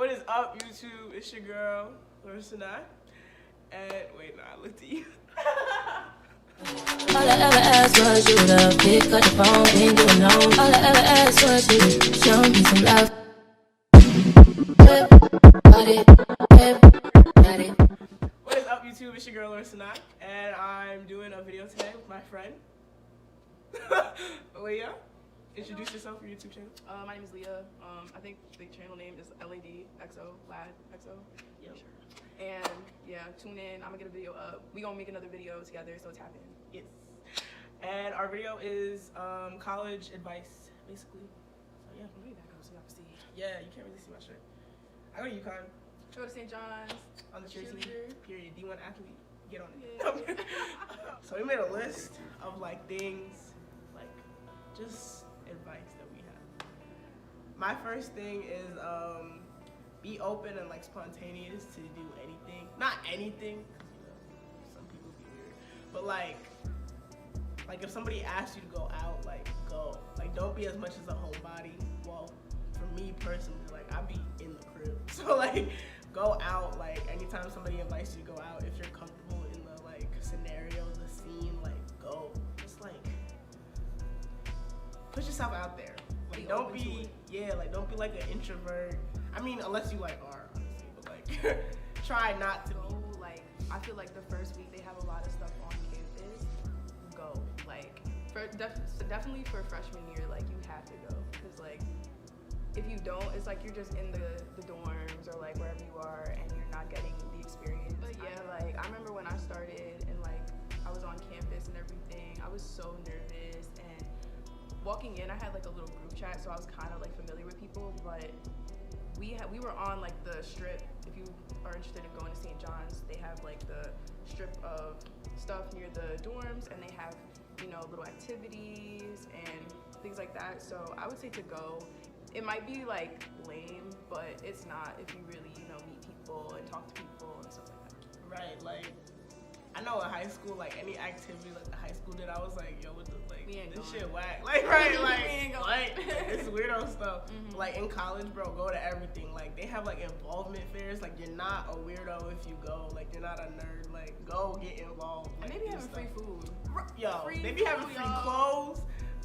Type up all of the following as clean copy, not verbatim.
What is up, YouTube? It's your girl, Larissa Nye. And wait, no, I looked at you. All I ever asked was you to pick up the phone when you were home. All I ever asked was you to show me some love. What is up, YouTube? It's your girl, Larissa Nye. And I'm doing a video today with my friend. Leah, introduce yourself, your YouTube channel. My name is Leah. I think the channel name is LADXO, LADXO. Yep. Sure. And yeah, tune in. I'm gonna get a video up. We gonna make another video together, so tap in. Yes. And our video is college advice, basically. So yeah. Let me back up so y'all can see. Yeah, you can't really see my shirt. I go to UConn Go to St. John's. on the cheer team. Cheerleader. Period. D1 athlete. Get on it. Yeah. So we made a list of like things, like just advice that we have. My first thing is be open and like spontaneous to do anything. Not anything, 'cause, you know, some people be weird. But like if somebody asks you to go out, like go. Like don't be as much as a homebody. Well, for me personally, like I be in the crib. So like go out, like anytime somebody invites you to go out, if you're comfortable in the like scenario, the scene, like go. Just like put yourself out there. Like Be don't open to be like don't be like an introvert. I mean, unless you like are, honestly, but like try not to be. Go, like, I feel like the first week they have a lot of stuff on campus. Go. Like, definitely for freshman year, like, you have to go. Because, like, if you don't, it's like you're just in the dorms or, like, wherever you are and you're not getting the experience. But, yeah, like, I remember when I started and, like, I was on campus and everything, I was so nervous. And walking in, I had, like, a little group chat, so I was kind of, like, familiar with people. But we were on like the strip. If you are interested in going to St. John's, they have like the strip of stuff near the dorms, and they have, you know, little activities and things like that. So I would say to go. It might be like lame, but it's not if you really, you know, meet people and talk to people and stuff like that. Right, like I know in high school, like any activity like the high school did, I was like, yo, what the We ain't this going. shit whack. Like right, like We ain't going. like it's weirdo stuff. Mhm. Like in college, bro, go to everything. Like they have like involvement fairs. Like you're not a weirdo if you go. Like you're not a nerd. Like go get involved. Like, And they be do having stuff. free food. Yo, free they be having food, free y'all. clothes,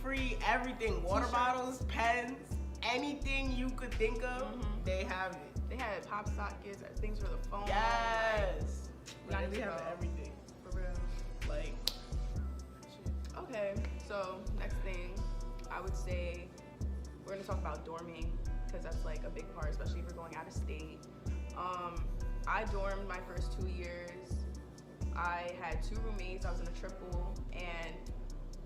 free everything, water T-shirts. bottles, pens, anything you could think of, Mhm. they have it. They had pop sockets, things for the phone. Yes. Like, Like, they gotta have go. everything. For real. Like, Okay, so next thing, I would say we're gonna talk about dorming because that's like a big part, especially if you're going out of state. I dormed my first 2 years. I had 2 roommates. I was in a triple, and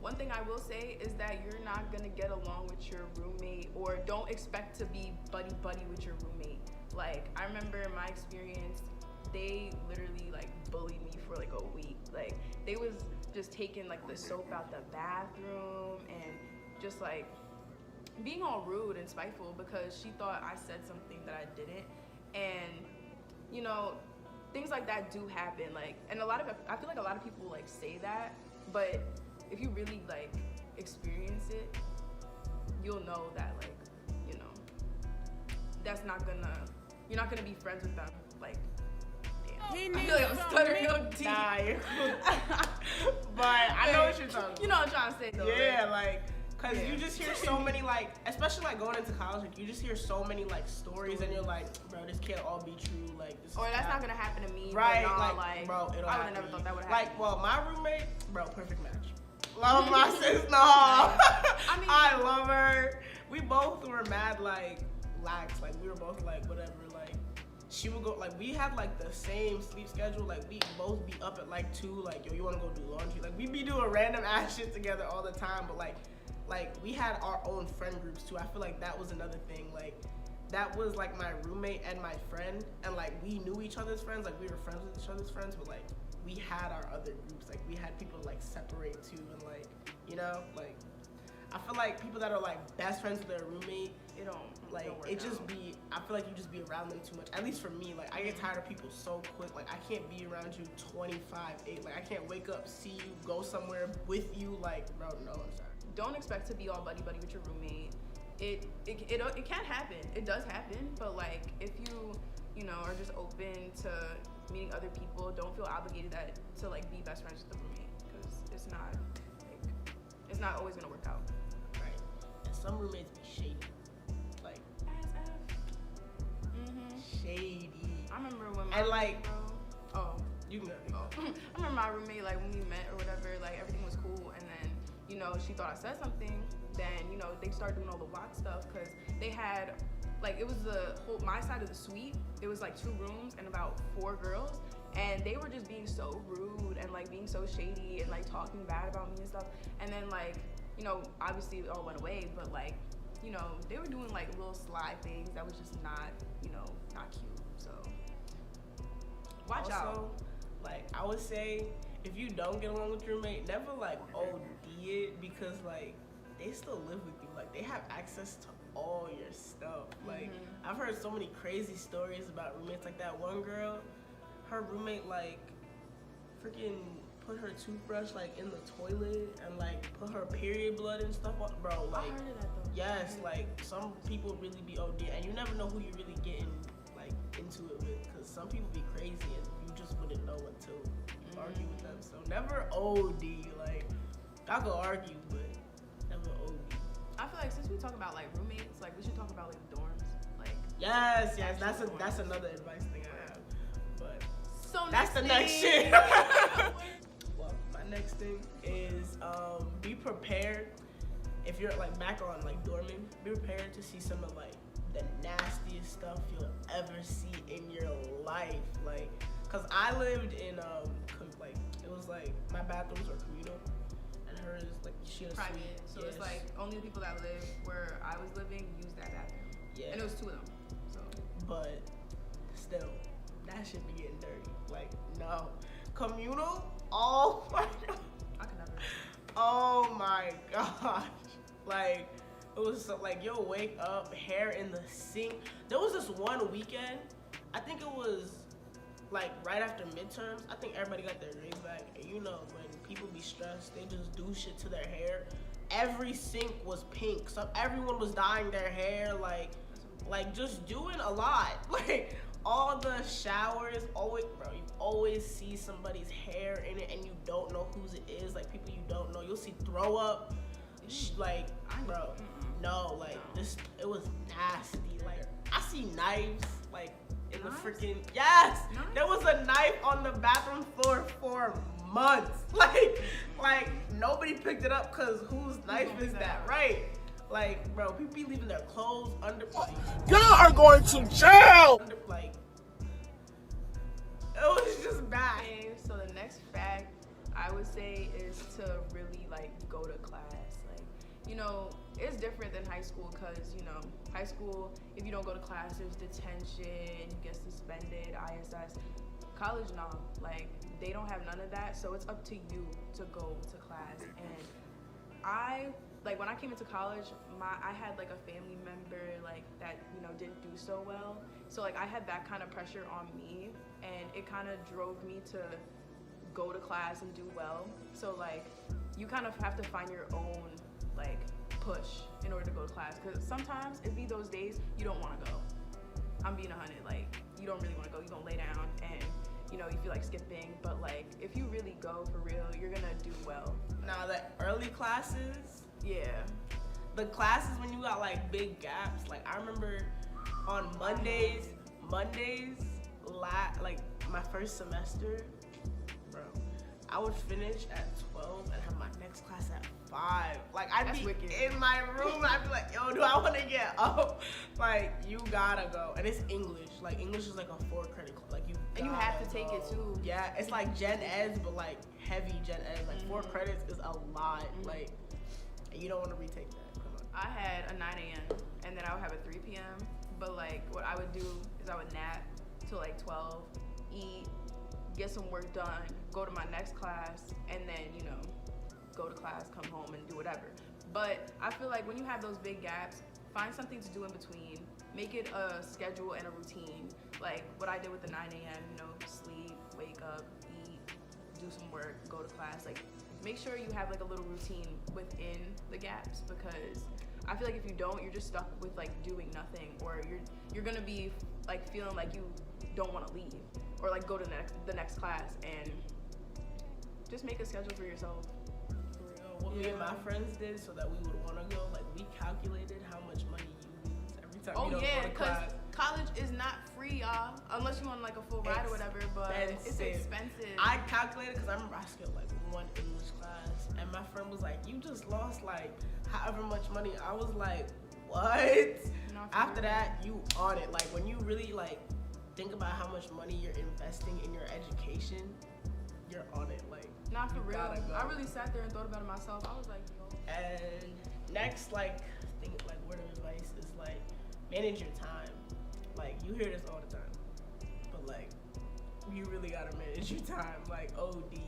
one thing I will say is that you're not gonna get along with your roommate, or don't expect to be buddy with your roommate. Like I remember in my experience, they literally like bullied me for like a week. Like they was just taking like the soap out the bathroom and just like being all rude and spiteful because she thought I said something that I didn't. And you know, things like that do happen. Like, and I feel like a lot of people like say that, but if you really like experience it, you'll know that like, you know, you're not gonna be friends with them. Like, damn. I feel like I'm stuttering real deep. nah, you're cool. But I know what you're talking about. You know what I'm trying to say though. Yeah, right? like, cause Yeah. you just hear so many like, especially like going into college, like you just hear so many like stories, and you're like, bro, this can't all be true. Like, this Or is that's not gonna happen to me. right. But nah, Like, bro, it'll I happen. would have never to thought you. that would happen. Like, well, my roommate, bro, perfect match. Love my sis, no. I mean- I love her. We both were mad like lax. Like we were both like whatever. Like she would go. Like we had like the same sleep schedule. Like we both be up at like 2. Like yo, you wanna go do laundry? Like we be doing random ass shit together all the time. But like we had our own friend groups too. I feel like that was another thing. Like that was like my roommate and my friend, and like we knew each other's friends. Like we were friends with each other's friends, but like we had our other groups. Like we had people to like separate too, and like, you know, like I feel like people that are like best friends with their roommate, It don't like work it just out. be, I feel like you just be around them too much. At least for me, like I get tired of people so quick. Like I can't be around you 25/8. Like I can't wake up, see you, go somewhere with you. Like bro, no, I'm sorry. Don't expect to be all buddy with your roommate. it can happen. It does happen, but like if you know are just open to meeting other people, don't feel obligated to like be best friends with the roommate because it's not always gonna work out. Right. And some roommates be shady. Like shady. I remember when and like you can go. I remember my roommate, like when we met or whatever, like everything was cool, and then you know she thought I said something. Then you know they started doing all the walk stuff because they had like it was the whole my side of the suite. It was like 2 rooms and about 4 girls, and they were just being so rude and like being so shady and like talking bad about me and stuff. And then like you know obviously it all went away, but like you know they were doing like little sly things that was just not not cute. So watch also, out. Like I would say, if you don't get along with your roommate, never like OD it because like they still live with you. Like they have access to all your stuff. Like I've heard so many crazy stories about roommates like that. One girl, her roommate like freaking put her toothbrush like in the toilet and like put her period blood and stuff on. Bro, like I heard of that though. yes, like some people really be OD and you never know who you're really getting like into it with because some people be crazy and you just wouldn't know until you argue with them. So never OD. Like y'all go argue, but never OD. I feel like since we talk about like roommates, like we should talk about like dorms. Like Yes, that's another advice thing I have. But so that's the next shit. Well, my next thing is be prepared. If you're like back on like dorming, be prepared to see some of like the nastiest stuff you'll ever see in your life. Like, cause I lived in like it was like my bathrooms were communal, and hers like she had a private. suite. So Yes. it's like only the people that live where I was living used that bathroom. Yeah. And it was 2 of them. So But still, that shit be getting dirty. Like no, communal. Oh my god. I could never. Oh my gosh. Like, it was so, like, you'll wake up, hair in the sink. There was this one weekend, I think it was like right after midterms. I think everybody got their grades back. And you know, when people be stressed, they just do shit to their hair. Every sink was pink. So everyone was dyeing their hair, like just doing a lot. Like, all the showers, always, bro, you always see somebody's hair in it and you don't know whose it is. Like, people you don't know. You'll see throw up. Like, bro, no, like, this, it was nasty. Like, I see knives, like, in the freaking, yes, there was a knife on the bathroom floor for months. Like, nobody picked it up because whose knife is that, right? Like, bro, people be leaving their clothes under, like, Y'all are going to jail! Like, it was just bad. Okay, so the next fact I would say is to really like go to class. Like, you know, it's different than high school because, you know, high school, if you don't go to class, there's detention, you get suspended, ISS. College, nah, like, they don't have none of that, so it's up to you to go to class. And like, when I came into college, I had like a family member like that, you know, didn't do so well. So like I had that kind of pressure on me, and it kind of drove me to go to class and do well. So like you kind of have to find your own like push in order to go to class, because sometimes it be those days you don't want to go. I'm being 100, like you don't really want to go. You're gonna lay down and you know you feel like skipping, but like if you really go for real, you're gonna do well. Now, the early classes, Yeah. the classes when you got like big gaps, like I remember on Mondays, like my first semester, bro, I would finish at 12 and have my next class at 5. Like I'd That's be wicked. in my room and I'd be like, yo, do I want to get up? Like, you gotta go. And it's English. Like, English is like a 4-credit class. Like, And you have to take it go. too. Yeah, it's like Gen Eds, but like heavy Gen Eds. Like 4 credits is a lot. Like, and you don't want to retake that. Come on. I had a 9 a.m. and then I would have a 3 p.m. But like what I would do is I would nap till like 12, eat, get some work done, go to my next class, and then, you know, go to class, come home, and do whatever. But I feel like when you have those big gaps, find something to do in between. Make it a schedule and a routine. Like what I did with the 9 a.m., you know, sleep, wake up, eat, do some work, go to class. Like, make sure you have like a little routine within the gaps, because I feel like if you don't, you're just stuck with like doing nothing, or you're gonna be like feeling like you don't want to leave or like go to the next class, and just make a schedule for yourself. What me and my friends did so that we would want to go, like we calculated how much money you lose every time you don't go to because class. college is not free, y'all, unless you want like a full ride or whatever, but it's expensive. I calculated because I remember I skipped like one English class, and my friend was like, "You just lost like however much money." I was like, "What?" After that, you on it. Like when you really like think about how much money you're investing in your education, you're on it. Like not for real. Go. I really sat there and thought about it myself. I was like, yo. And next, like thing, like word of advice is like manage your time. Like you hear this all the time, but like you really gotta manage your time. Like OD.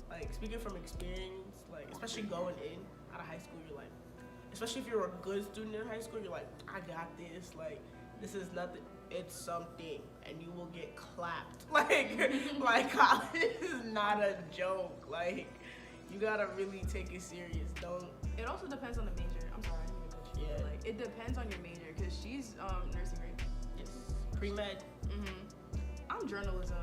Like speaking from experience, like especially going in out of high school, you're like, especially if you're a good student in high school, you're like, I got this. Like this is nothing. It's something, and you will get clapped. Like college is not a joke. Like you gotta really take it serious. Don't. It also depends on the major. I'm sorry, I didn't mean to cut you. Yeah. Like it depends on your major, because she's nursing, right? Yes. Pre-med. I'm journalism.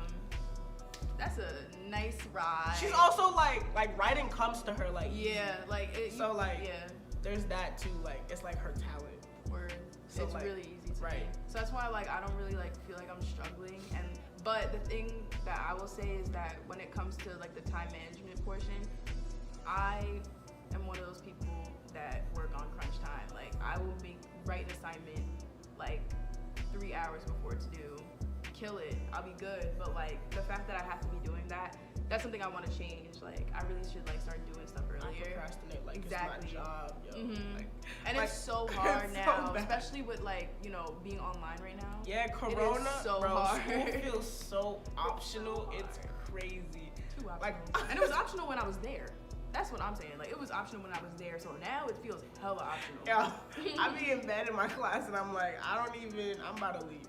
That's a nice ride. She's also like writing comes to her like yeah, like it, so like yeah. There's that too. Like it's like her talent. Word. So, it's like, really easy to right. me. So that's why like I don't really like feel like I'm struggling. But the thing that I will say is that when it comes to like the time management portion, I am one of those people that work on crunch time. Like I will write an assignment like 3 hours before it's due, kill it, I'll be good. But like the fact that I have to be doing that, that's something I want to change. Like I really should like start doing stuff I earlier. procrastinate like Exactly. it's my job, yo. Like, And like, it's so hard it's now, so bad. especially with like, you know, being online right now. Yeah, Corona, It is so bro. hard. School feels so optional. It's crazy. Too optional. Like, and it was optional when I was there. That's what I'm saying. Like it was optional when I was there, so now it feels hella optional. yeah, I be in bed in my class and I'm like, I'm about to leave.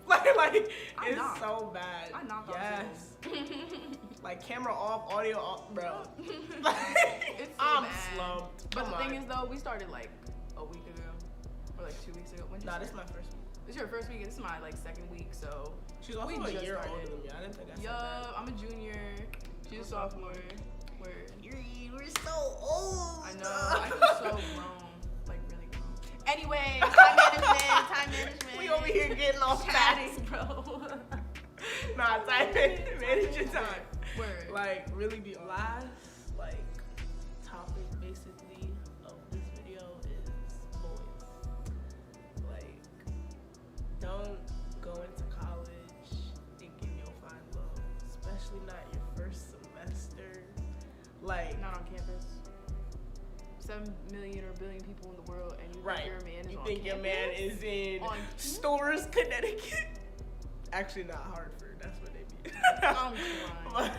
It's knocked. so bad. I knocked yes. on Like camera off, audio off, bro. It's so I'm bad. slumped. But Come the thing on. is though, we started like a week ago, or like 2 weeks ago. When did you Nah, start? this is my first week. This is your first week. This is my like second week, so. She's also We a just year started. older than me. I didn't think I said Yup, I'm a junior. She's a sophomore. Word. We're so old. I know. I feel so grown, like really grown. Anyway, time management. We over here getting off chatting, facts. bro. Nah, time manage your time. Word. Like really be last like topic basically of this video is boys. Like don't go into college thinking you'll find love, especially not your first semester. Like Not on campus. 7 million or billion people in the world, and you right. think your man is You on think your campus? man is in On Storrs, Connecticut? Actually, not Hartford. That's what they be. I'm crying.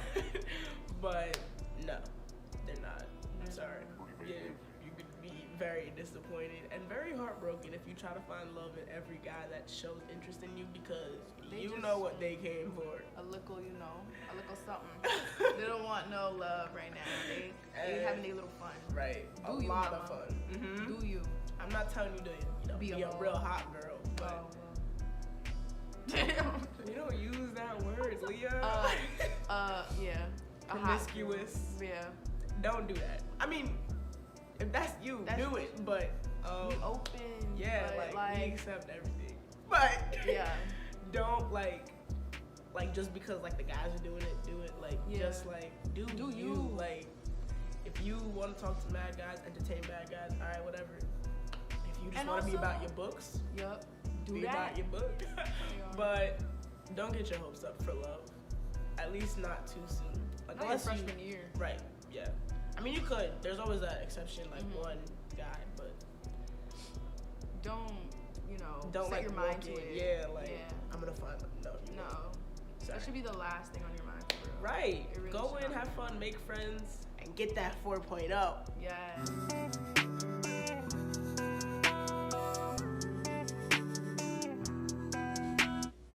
but no, they're not. I'm sorry. Yeah, you could be very disappointed and very heartbroken if you try to find love in every guy that shows interest in you because They you just- know what they came for. A little, you know, a little something. They don't want no love right now. They having their little fun. Right. Do a you, lot mama? of fun. Mm-hmm. Do you? I'm not telling you to Be be a a hoe. real hot girl, but Damn. we don't use that word, Leah. Yeah. A hot Promiscuous. girl. Yeah. Don't do that. I mean, if that's you, That's do it. But Be open. yeah, but, like we accept everything. But yeah. don't like just because like the guys are doing it, do it. Like Yeah. just like do Do you. you. Like if you want to talk to mad guys, entertain bad guys, all right, whatever. If you just And want to be also- about your books, Yup. Do be that. about your book. are. But don't get your hopes up for love. At least not too soon. Like Not your unless you freshman year. right, yeah. I mean you could. There's always that exception, like Mhm. one guy, but Don't, you know, don't set like your mind walk to in, it. yeah, like Yeah. I'm gonna find no. You No. won't. Sorry. That should be the last thing on your mind. For real. Right. It really Go should in, not have be. fun, make friends, and get that 4.0. Yeah.